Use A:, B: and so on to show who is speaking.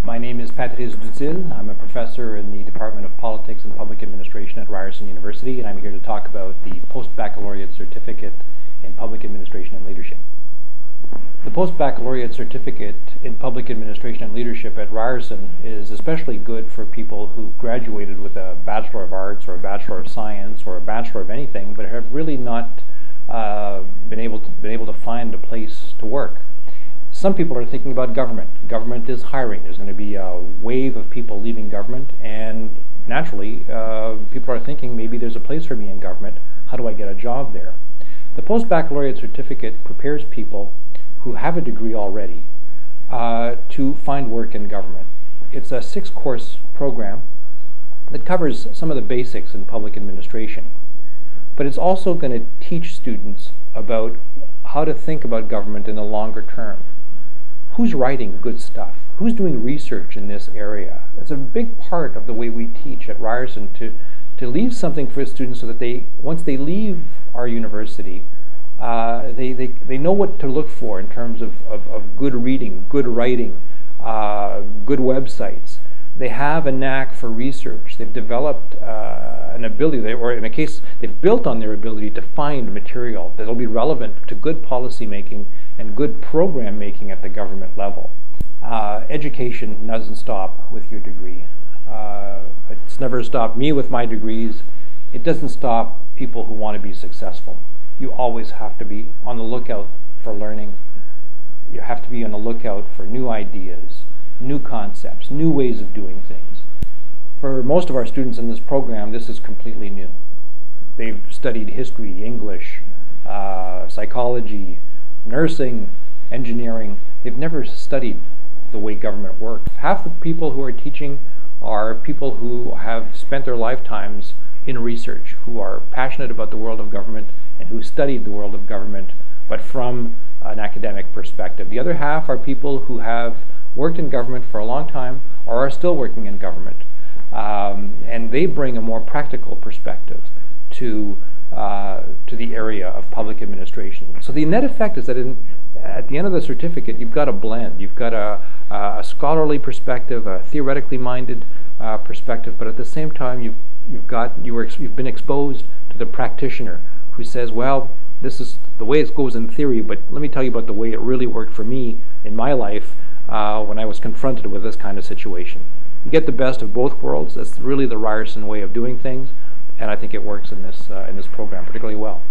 A: My name is Patrice Dutil. I'm a professor in the Department of Politics and Public Administration at Ryerson University, and I'm here to talk about the Post-Baccalaureate Certificate in Public Administration and Leadership. The Post-Baccalaureate Certificate in Public Administration and Leadership at Ryerson is especially good for people who graduated with a Bachelor of Arts or a Bachelor of Science or a Bachelor of anything, but have really not been able to find a place to work. Some people are thinking about government. Government is hiring. There's going to be a wave of people leaving government, and naturally, people are thinking maybe there's a place for me in government. How do I get a job there? The Post-Baccalaureate Certificate prepares people who have a degree already to find work in government. It's a 6-course program that covers some of the basics in public administration, but it's also going to teach students about how to think about government in the longer term. Who's writing good stuff? Who's doing research in this area? It's a big part of the way we teach at Ryerson to leave something for students so that once they leave our university, they know what to look for in terms of good reading, good writing, good websites. They have a knack for research. They've developed an ability, or in a case, they've built on their ability to find material that will be relevant to good policy making and good program making at the government level. Education doesn't stop with your degree. It's never stopped me with my degrees. It doesn't stop people who want to be successful. You always have to be on the lookout for learning. You have to be on the lookout for new ideas, new concepts, new ways of doing things. For most of our students in this program, this is completely new. They've studied history, English, psychology, nursing, engineering. They've never studied the way government works. Half the people who are teaching are people who have spent their lifetimes in research, who are passionate about the world of government and who studied the world of government, but from an academic perspective. The other half are people who have worked in government for a long time or are still working in government, and they bring a more practical perspective to the area of public administration. So the net effect is that at the end of the certificate, you've got a blend. You've got a scholarly perspective, a theoretically minded perspective, but at the same time, you've been exposed to the practitioner who says, well, this is the way it goes in theory, but let me tell you about the way it really worked for me in my life when I was confronted with this kind of situation. You get the best of both worlds. That's really the Ryerson way of doing things, and I think it works in this program particularly well.